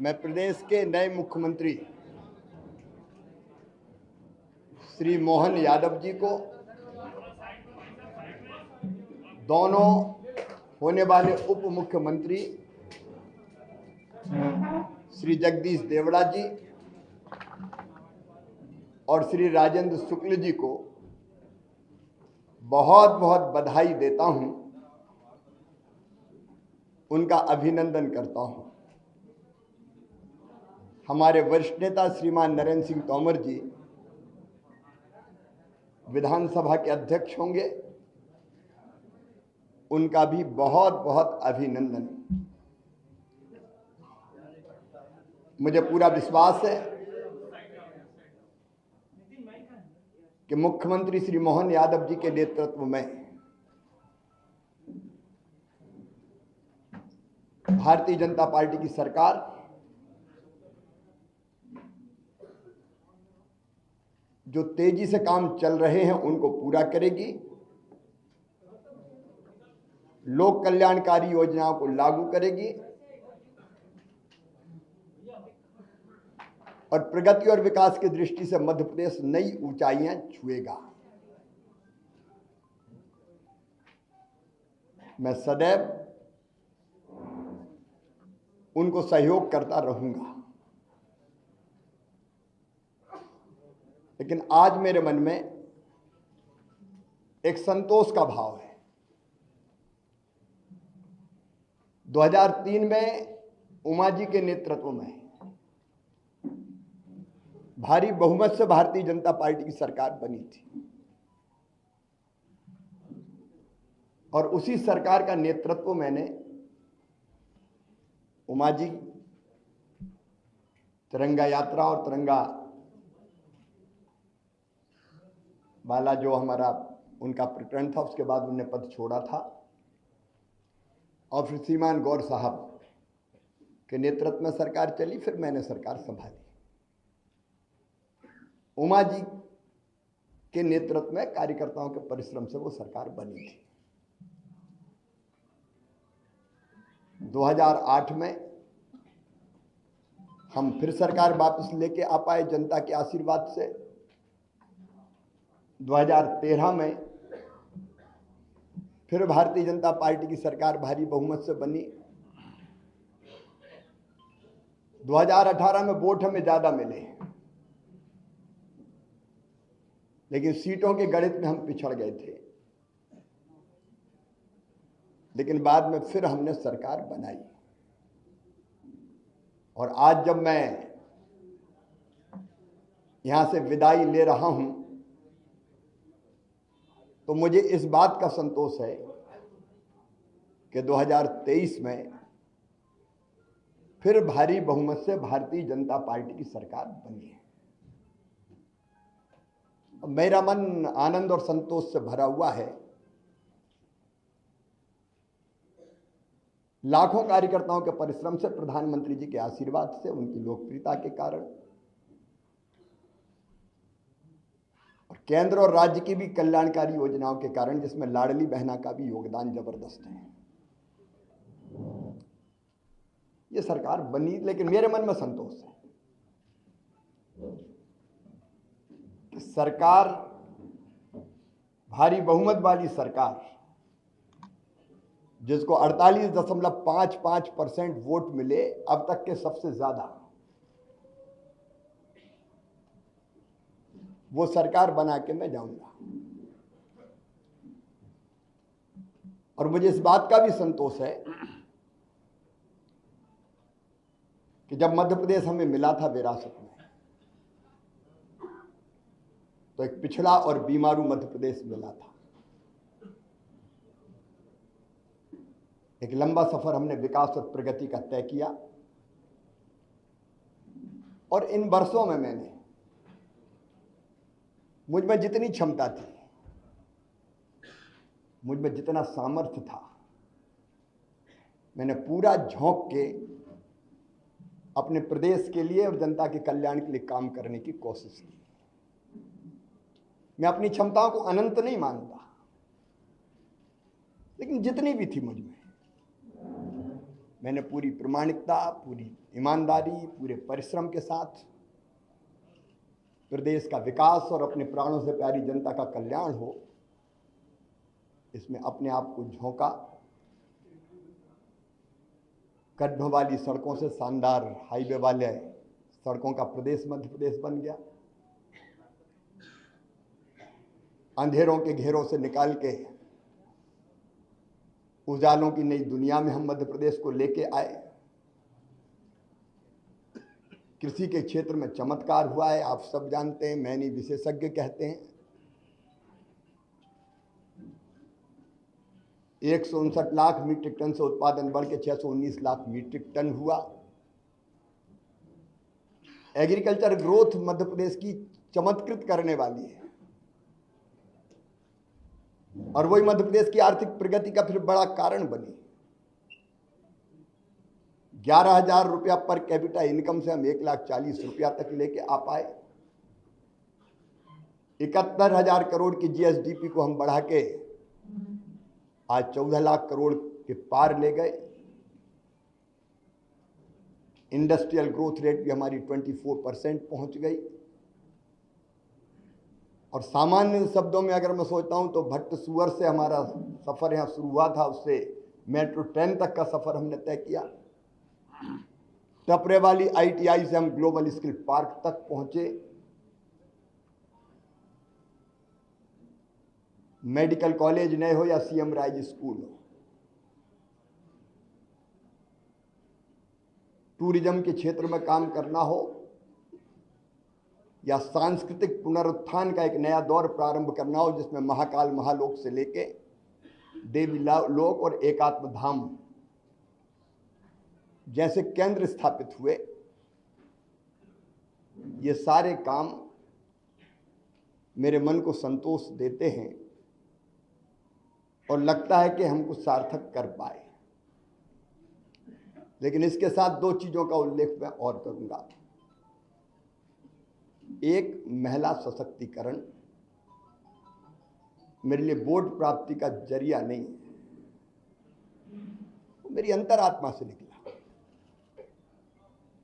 मैं प्रदेश के नए मुख्यमंत्री श्री मोहन यादव जी को, दोनों होने वाले उप मुख्यमंत्री श्री जगदीश देवड़ा जी और श्री राजेंद्र शुक्ल जी को बहुत बहुत बधाई देता हूं, उनका अभिनंदन करता हूं। हमारे वरिष्ठ नेता श्रीमान नरेंद्र सिंह तोमर जी विधानसभा के अध्यक्ष होंगे, उनका भी बहुत बहुत अभिनंदन। मुझे पूरा विश्वास है कि मुख्यमंत्री श्री मोहन यादव जी के नेतृत्व में भारतीय जनता पार्टी की सरकार जो तेजी से काम चल रहे हैं उनको पूरा करेगी, लोक कल्याणकारी योजनाओं को लागू करेगी और प्रगति और विकास की दृष्टि से मध्य प्रदेश नई ऊंचाइयां छुएगा। मैं सदैव उनको सहयोग करता रहूंगा, लेकिन आज मेरे मन में एक संतोष का भाव है। 2003 में उमा जी के नेतृत्व में भारी बहुमत से भारतीय जनता पार्टी की सरकार बनी थी और उसी सरकार का नेतृत्व मैंने उमा जी तिरंगा यात्रा और तिरंगा वाला जो हमारा उनका प्रकरण था, उसके बाद उन्होंने पद छोड़ा था और फिर श्रीमान गौर साहब के नेतृत्व में सरकार चली, फिर मैंने सरकार संभाली। उमा जी के नेतृत्व में कार्यकर्ताओं के परिश्रम से वो सरकार बनी थी। 2008 में हम फिर सरकार वापस लेके आ पाए जनता के आशीर्वाद से। 2013 में फिर भारतीय जनता पार्टी की सरकार भारी बहुमत से बनी। 2018 में वोट हमें ज्यादा मिले, लेकिन सीटों के गणित में हम पिछड़ गए थे, लेकिन बाद में फिर हमने सरकार बनाई। और आज जब मैं यहां से विदाई ले रहा हूं तो मुझे इस बात का संतोष है कि 2023 में फिर भारी बहुमत से भारतीय जनता पार्टी की सरकार बनी है। मेरा मन आनंद और संतोष से भरा हुआ है। लाखों कार्यकर्ताओं के परिश्रम से, प्रधानमंत्री जी के आशीर्वाद से, उनकी लोकप्रियता के कारण और केंद्र और राज्य की भी कल्याणकारी योजनाओं के कारण, जिसमें लाडली बहना का भी योगदान जबरदस्त है, ये सरकार बनी। लेकिन मेरे मन में संतोष है कि सरकार, भारी बहुमत वाली सरकार, जिसको 48.55% वोट मिले, अब तक के सबसे ज्यादा, वो सरकार बना के मैं जाऊंगा। और मुझे इस बात का भी संतोष है कि जब मध्य प्रदेश हमें मिला था विरासत में, तो एक पिछड़ा और बीमारू मध्य प्रदेश मिला था। एक लंबा सफर हमने विकास और प्रगति का तय किया और इन वर्षों में मैंने, मुझ में जितनी क्षमता थी, मुझ में जितना सामर्थ्य था, मैंने पूरा झोंक के अपने प्रदेश के लिए और जनता के कल्याण के लिए काम करने की कोशिश की। मैं अपनी क्षमताओं को अनंत नहीं मानता, लेकिन जितनी भी थी मुझ में, मैंने पूरी प्रामाणिकता, पूरी ईमानदारी, पूरे परिश्रम के साथ प्रदेश का विकास और अपने प्राणों से प्यारी जनता का कल्याण हो, इसमें अपने आप को झोंका। गड्ढों वाली सड़कों से शानदार हाईवे वाले सड़कों का प्रदेश मध्य प्रदेश बन गया। अंधेरों के घेरों से निकाल के उजालों की नई दुनिया में हम मध्य प्रदेश को लेके आए। कृषि के क्षेत्र में चमत्कार हुआ है, आप सब जानते हैं, मैं नहीं विशेषज्ञ कहते हैं। 159 लाख मीट्रिक टन से उत्पादन बढ़ के 619 लाख मीट्रिक टन हुआ। एग्रीकल्चर ग्रोथ मध्य प्रदेश की चमत्कृत करने वाली है और वही मध्य प्रदेश की आर्थिक प्रगति का फिर बड़ा कारण बनी। 11,000 रुपया पर कैपिटा इनकम से हम 1,40,000 रुपया तक लेके आ पाए। 71,000 करोड़ की जीएसडीपी को हम बढ़ा के आज 14 लाख करोड़ के पार ले गए। इंडस्ट्रियल ग्रोथ रेट भी हमारी 24% पहुंच गई। और सामान्य शब्दों में अगर मैं सोचता हूं तो भट्ट सुअर से हमारा सफर यहां शुरू हुआ था, उससे मेट्रो ट्रेन तक का सफर हमने तय किया। टपरे वाली आईटीआई से हम ग्लोबल स्किल पार्क तक पहुंचे। मेडिकल कॉलेज नए हो या सीएम राइज स्कूल हो, टूरिज्म के क्षेत्र में काम करना हो या सांस्कृतिक पुनरुत्थान का एक नया दौर प्रारंभ करना हो, जिसमें महाकाल महालोक से लेके देवी लोक और एकात्म धाम जैसे केंद्र स्थापित हुए, ये सारे काम मेरे मन को संतोष देते हैं और लगता है कि हम कुछ सार्थक कर पाए। लेकिन इसके साथ दो चीजों का उल्लेख मैं और करूंगा। एक, महिला सशक्तिकरण मेरे लिए वोट प्राप्ति का जरिया नहीं है, वो मेरी अंतरात्मा से निकला।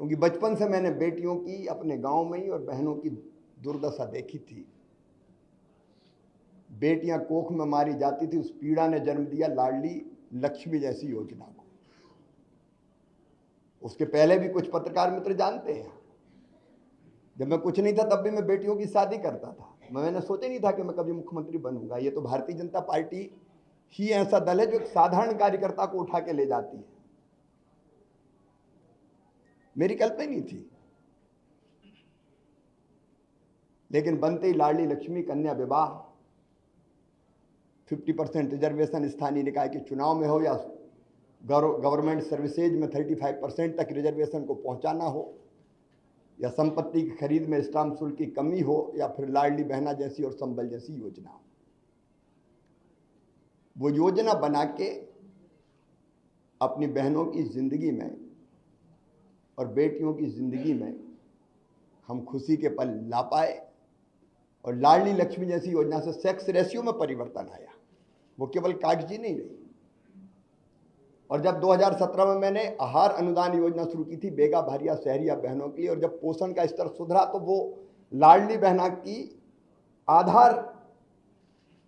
क्योंकि बचपन से मैंने बेटियों की अपने गांव में ही और बहनों की दुर्दशा देखी थी। बेटियां कोख में मारी जाती थी, उस पीड़ा ने जन्म दिया लाडली लक्ष्मी जैसी योजना को। उसके पहले भी कुछ पत्रकार मित्र जानते हैं, जब मैं कुछ नहीं था तब भी मैं बेटियों की शादी करता था। मैंने सोचा नहीं था कि मैं कभी मुख्यमंत्री बनूंगा। ये तो भारतीय जनता पार्टी ही ऐसा दल है जो एक साधारण कार्यकर्ता को उठा के ले जाती है। मेरी कल्पना नहीं थी, लेकिन बनते ही लाडली लक्ष्मी कन्या विवाह, 50% रिजर्वेशन स्थानीय निकाय के चुनाव में हो या गवर्नमेंट सर्विसेज में 35% तक रिजर्वेशन को पहुंचाना हो, या संपत्ति की खरीद में स्टाम्प शुल्क की कमी हो, या फिर लाडली बहना जैसी और संबल जैसी योजना हो। वो योजना बना के अपनी बहनों की जिंदगी में और बेटियों की जिंदगी में हम खुशी के पल ला पाए। और लाडली लक्ष्मी जैसी योजना से सेक्स रेशियो में परिवर्तन आया, वो केवल कागजी नहीं रही। और जब 2017 में मैंने आहार अनुदान योजना शुरू की थी बेगा भारिया शहरिया बहनों के लिए, और जब पोषण का स्तर सुधरा तो वो लाडली बहना की आधार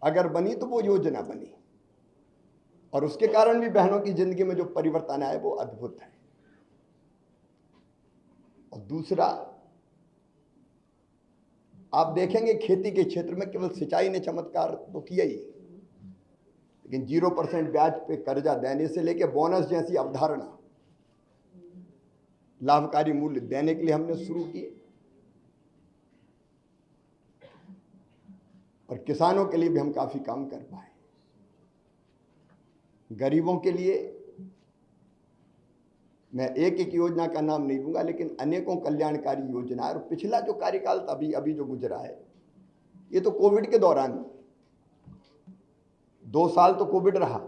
अगर बनी तो वो योजना बनी, और उसके कारण भी बहनों की जिंदगी में जो परिवर्तन आया वो अद्भुत है। और दूसरा, आप देखेंगे खेती के क्षेत्र में केवल सिंचाई ने चमत्कार तो किया ही, लेकिन 0% ब्याज पे कर्जा देने से लेके बोनस जैसी अवधारणा लाभकारी मूल्य देने के लिए हमने शुरू की। और किसानों के लिए भी हम काफी काम कर पाए। गरीबों के लिए मैं एक एक योजना का नाम नहीं लूंगा, लेकिन अनेकों कल्याणकारी योजना। और पिछला जो कार्यकाल अभी जो गुजरा है, ये तो कोविड के दौरान 2 साल तो कोविड रहा,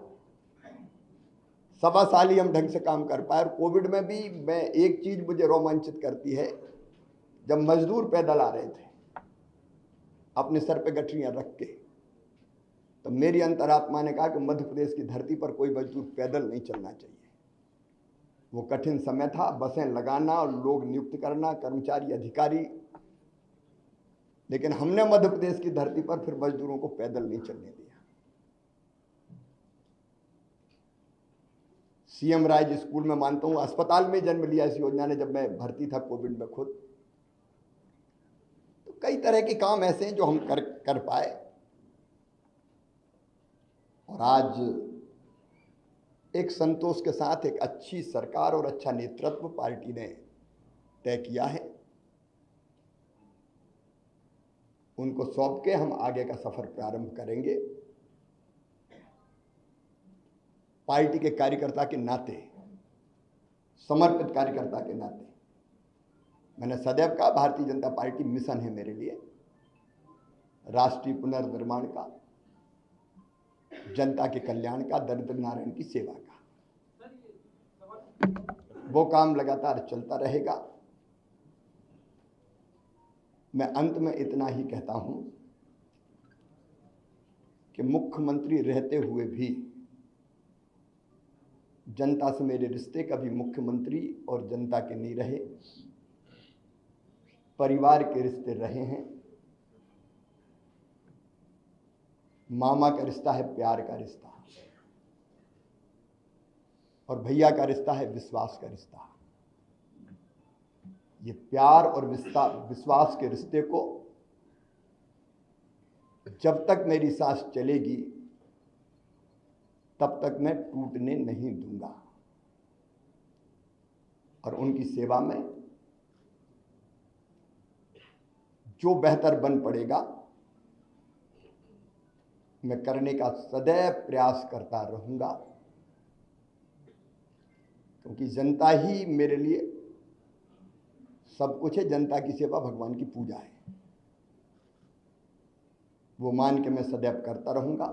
1.25 साल ही हम ढंग से काम कर पाए। और कोविड में भी मैं एक चीज मुझे रोमांचित करती है, जब मजदूर पैदल आ रहे थे अपने सर पे गठरियां रख के, तो मेरी अंतरात्मा ने कहा कि मध्य प्रदेश की धरती पर कोई मजदूर पैदल नहीं चलना चाहिए। वो कठिन समय था, बसें लगाना और लोग नियुक्त करना, कर्मचारी अधिकारी, लेकिन हमने मध्य प्रदेश की धरती पर फिर मजदूरों को पैदल नहीं चलने दिया। सीएम राज स्कूल में मानता हूं, अस्पताल में जन्म लिया इस योजना ने, जब मैं भर्ती था कोविड में खुद। तो कई तरह के काम ऐसे हैं जो हम कर पाए, और आज एक संतोष के साथ एक अच्छी सरकार और अच्छा नेतृत्व पार्टी ने तय किया है। उनको सौंप के हम आगे का सफर प्रारंभ करेंगे। पार्टी के कार्यकर्ता के नाते, समर्पित कार्यकर्ता के नाते, मैंने सदैव कहा भारतीय जनता पार्टी मिशन है मेरे लिए, राष्ट्रीय पुनर्निर्माण का, जनता के कल्याण का, दरिद्र नारायण की सेवा का। वो काम लगातार चलता रहेगा। मैं अंत में इतना ही कहता हूं कि मुख्यमंत्री रहते हुए भी जनता से मेरे रिश्ते कभी मुख्यमंत्री और जनता के नहीं रहे, परिवार के रिश्ते रहे हैं। मामा का रिश्ता है प्यार का रिश्ता, और भैया का रिश्ता है विश्वास का रिश्ता। ये प्यार और विश्वास के रिश्ते को जब तक मेरी सांस चलेगी तब तक मैं टूटने नहीं दूंगा, और उनकी सेवा में जो बेहतर बन पड़ेगा मैं करने का सदैव प्रयास करता रहूंगा, क्योंकि जनता ही मेरे लिए सब कुछ है। जनता की सेवा भगवान की पूजा है, वो मान के मैं सदैव करता रहूंगा।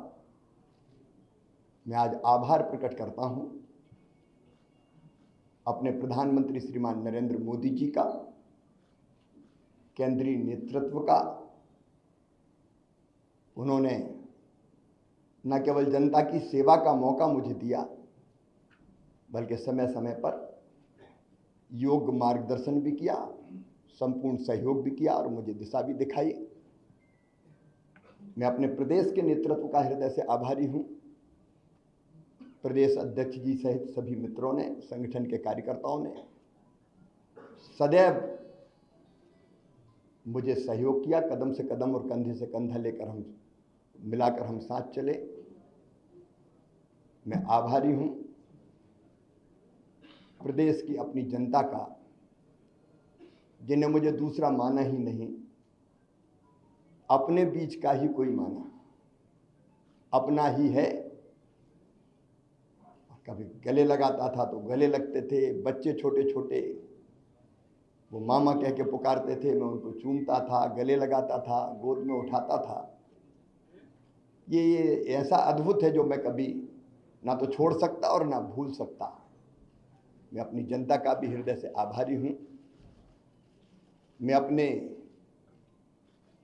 मैं आज आभार प्रकट करता हूं अपने प्रधानमंत्री श्रीमान नरेंद्र मोदी जी का, केंद्रीय नेतृत्व का। उन्होंने न केवल जनता की सेवा का मौका मुझे दिया, बल्कि समय समय पर योग्य मार्गदर्शन भी किया, संपूर्ण सहयोग भी किया और मुझे दिशा भी दिखाई। मैं अपने प्रदेश के नेतृत्व का हृदय से आभारी हूं। प्रदेश अध्यक्ष जी सहित सभी मित्रों ने, संगठन के कार्यकर्ताओं ने सदैव मुझे सहयोग किया, कदम से कदम और कंधे से कंधा लेकर मिलाकर हम साथ चले। मैं आभारी हूं प्रदेश की अपनी जनता का, जिन्हें मुझे दूसरा माना ही नहीं, अपने बीच का ही कोई माना, अपना ही है। कभी गले लगाता था तो गले लगते थे, बच्चे छोटे छोटे वो मामा कह के पुकारते थे, मैं उनको चूमता था, गले लगाता था, गोद में उठाता था। ये ऐसा अद्भुत है जो मैं कभी ना तो छोड़ सकता और ना भूल सकता। मैं अपनी जनता का भी हृदय से आभारी हूं। मैं अपने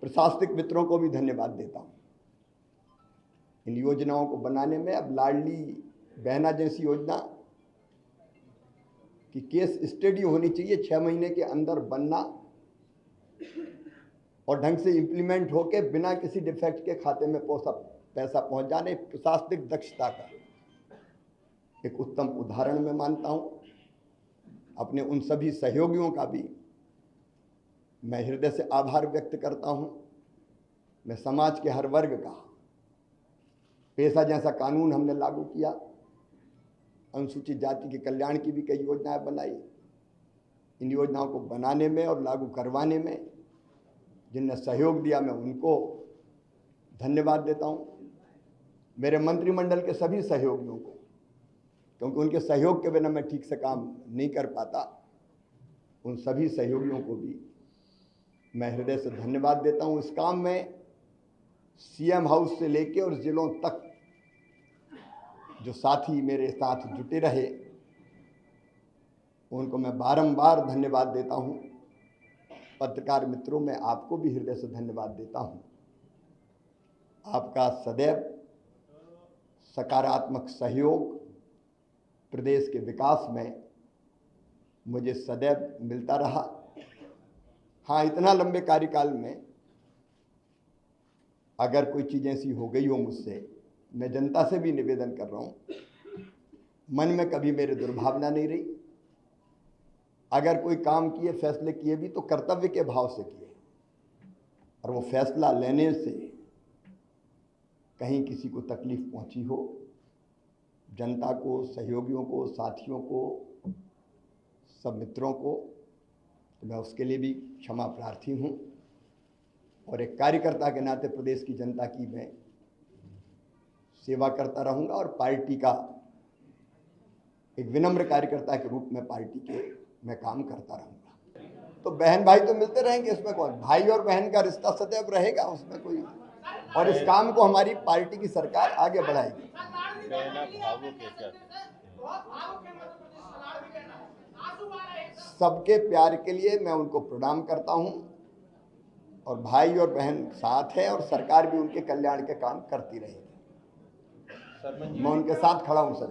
प्रशासनिक मित्रों को भी धन्यवाद देता हूं इन योजनाओं को बनाने में। अब लाडली बहना जैसी योजना की केस स्टडी होनी चाहिए, 6 महीने के अंदर बनना और ढंग से इंप्लीमेंट होके बिना किसी डिफेक्ट के खाते में पैसा पहुंच जाने, प्रशासनिक दक्षता का एक उत्तम उदाहरण मैं मानता हूं। अपने उन सभी सहयोगियों का भी मैं हृदय से आभार व्यक्त करता हूं। मैं समाज के हर वर्ग का, पेशा जैसा कानून हमने लागू किया, अनुसूचित जाति के कल्याण की भी कई योजनाएं बनाई। इन योजनाओं को बनाने में और लागू करवाने में जिनने सहयोग दिया, मैं उनको धन्यवाद देता हूं। मेरे मंत्रिमंडल के सभी सहयोगियों को, क्योंकि उनके सहयोग के बिना मैं ठीक से काम नहीं कर पाता, उन सभी सहयोगियों को भी मैं हृदय से धन्यवाद देता हूं। इस काम में सीएम हाउस से लेके और जिलों तक जो साथी मेरे साथ जुटे रहे, उनको मैं बारंबार धन्यवाद देता हूं। पत्रकार मित्रों, मैं आपको भी हृदय से धन्यवाद देता हूं। आपका सदैव सकारात्मक सहयोग प्रदेश के विकास में मुझे सदैव मिलता रहा। हाँ, इतना लंबे कार्यकाल में अगर कोई चीज़ ऐसी हो गई हो मुझसे, मैं जनता से भी निवेदन कर रहा हूँ, मन में कभी मेरे दुर्भावना नहीं रही। अगर कोई काम किए, फैसले किए भी तो कर्तव्य के भाव से किए, और वो फैसला लेने से कहीं किसी को तकलीफ पहुंची हो, जनता को, सहयोगियों को, साथियों को, सब मित्रों को, तो मैं उसके लिए भी क्षमा प्रार्थी हूँ। और एक कार्यकर्ता के नाते प्रदेश की जनता की मैं सेवा करता रहूँगा और पार्टी का एक विनम्र कार्यकर्ता के रूप में पार्टी के मैं काम करता रहूँगा। तो बहन भाई तो मिलते रहेंगे, इसमें कौन, भाई और बहन का रिश्ता सदैव रहेगा, उसमें कोई, और इस काम को हमारी पार्टी की सरकार आगे बढ़ाएगी। सबके प्यार के लिए मैं उनको प्रणाम करता हूं, और भाई और बहन साथ है, और सरकार भी उनके कल्याण के काम करती रहेगी। मैं उनके साथ खड़ा हूं सर।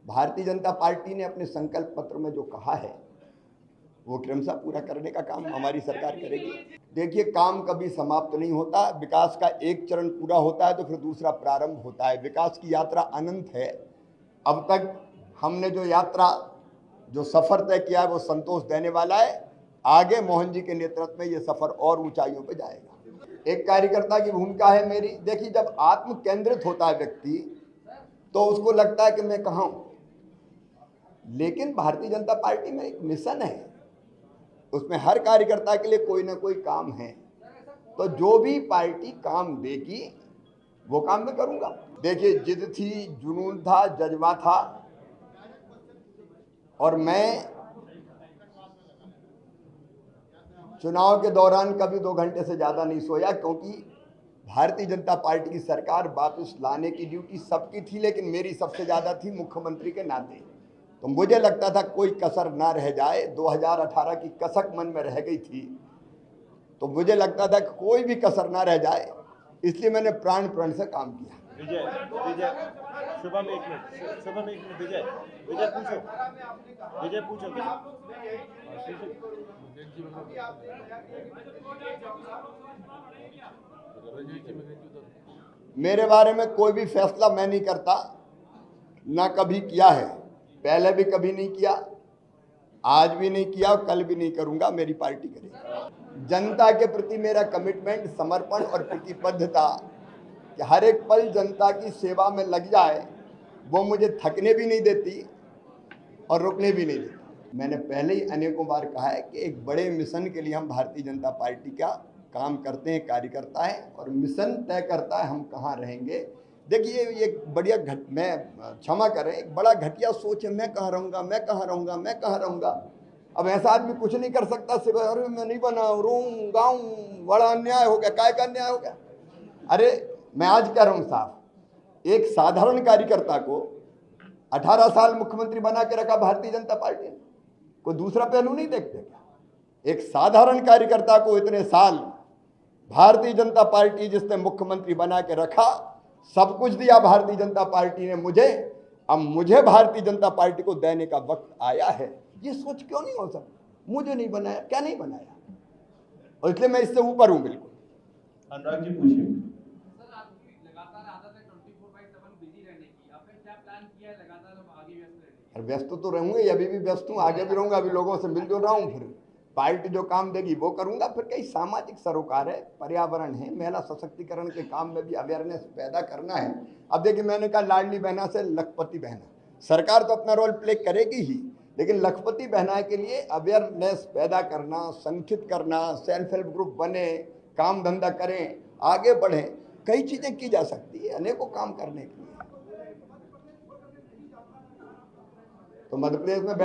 भारतीय जनता पार्टी ने अपने संकल्प पत्र में जो कहा है वो क्रमशः पूरा करने का काम हमारी सरकार करेगी। देखिए, काम कभी समाप्त नहीं होता, विकास का एक चरण पूरा होता है तो फिर दूसरा प्रारंभ होता है। विकास की यात्रा अनंत है। अब तक हमने जो यात्रा, जो सफर तय किया है वो संतोष देने वाला है। आगे मोहन जी के नेतृत्व में ये सफर और ऊंचाइयों पे जाएगा। एक कार्यकर्ता की भूमिका है मेरी। देखिए, जब आत्म केंद्रित होता है व्यक्ति तो उसको लगता है कि मैं कहाँ हूं, लेकिन भारतीय जनता पार्टी में एक मिशन है, उसमें हर कार्यकर्ता के लिए कोई ना कोई काम है। तो जो भी पार्टी काम देगी वो काम मैं करूंगा। देखिए, जिद थी, जुनून था, जज्बा था, और मैं चुनाव के दौरान कभी 2 घंटे से ज्यादा नहीं सोया, क्योंकि भारतीय जनता पार्टी की सरकार वापस लाने की ड्यूटी सबकी थी, लेकिन मेरी सबसे ज्यादा थी मुख्यमंत्री के नाते। तो मुझे लगता था कोई कसर ना रह जाए। 2018 की कसक मन में रह गई थी, तो मुझे लगता था कि कोई भी कसर ना रह जाए, इसलिए मैंने प्राण प्रण से काम किया। विजय, शुभम एक मिनट, विजय पूछो। मेरे बारे में कोई भी फैसला मैं नहीं करता, ना कभी किया है, पहले भी कभी नहीं किया, आज भी नहीं किया और कल भी नहीं करूंगा। मेरी पार्टी करेगी। जनता के प्रति मेरा कमिटमेंट, समर्पण और प्रतिबद्धता कि हर एक पल जनता की सेवा में लग जाए, वो मुझे थकने भी नहीं देती और रुकने भी नहीं देती। मैंने पहले ही अनेकों बार कहा है कि एक बड़े मिशन के लिए हम भारतीय जनता पार्टी का काम करते हैं, कार्यकर्ता है, और मिशन तय करता है हम कहाँ रहेंगे। देखिए, ये बढ़िया मैं क्षमा करें, एक बड़ा घटिया सोच है, मैं कहाँ रहूँगा, मैं कहाँ रहूँगा, मैं कहाँ रहूँगा। अब ऐसा आदमी कुछ नहीं कर सकता, सिर्फ अरे मैं नहीं बना, रोऊं गाऊं, बड़ा अन्याय हो गया। काय का अन्याय हो गया? अरे मैं आज कह रहा हूँ साहब, एक साधारण कार्यकर्ता को 18 साल मुख्यमंत्री बना के रखा भारतीय जनता पार्टी ने। कोई दूसरा पहलू नहीं देखते क्या? एक साधारण कार्यकर्ता को इतने साल भारतीय जनता पार्टी जिसने मुख्यमंत्री बना के रखा, सब कुछ दिया भारतीय जनता पार्टी ने मुझे, अब मुझे भारतीय जनता पार्टी को देने का वक्त आया है। ये सोच क्यों नहीं हो सकती? मुझे नहीं बनाया, क्या नहीं बनाया, और इसलिए मैं इससे ऊपर हूं बिल्कुल। अनुराग जी पूछिए। व्यस्त तो रहूंगे, अभी भी व्यस्त हूँ, आगे भी रहूंगा। अभी लोगों से मिलजुल रहा हूँ, फिर पार्टी जो काम देगी वो करूंगा। फिर कई सामाजिक सरोकार है, पर्यावरण है, महिला सशक्तिकरण के काम में भी अवेयरनेस पैदा करना है। अब देखिए, मैंने कहा लाडली बहना से लखपति बहना, सरकार तो अपना रोल प्ले करेगी ही, लेकिन लखपति बहना के लिए अवेयरनेस पैदा करना, संगठित करना, सेल्फ हेल्प ग्रुप बने, काम धंधा करें, आगे बढ़ें, कई चीजें की जा सकती है, अनेकों काम करने के लिए। तो मध्य प्रदेश में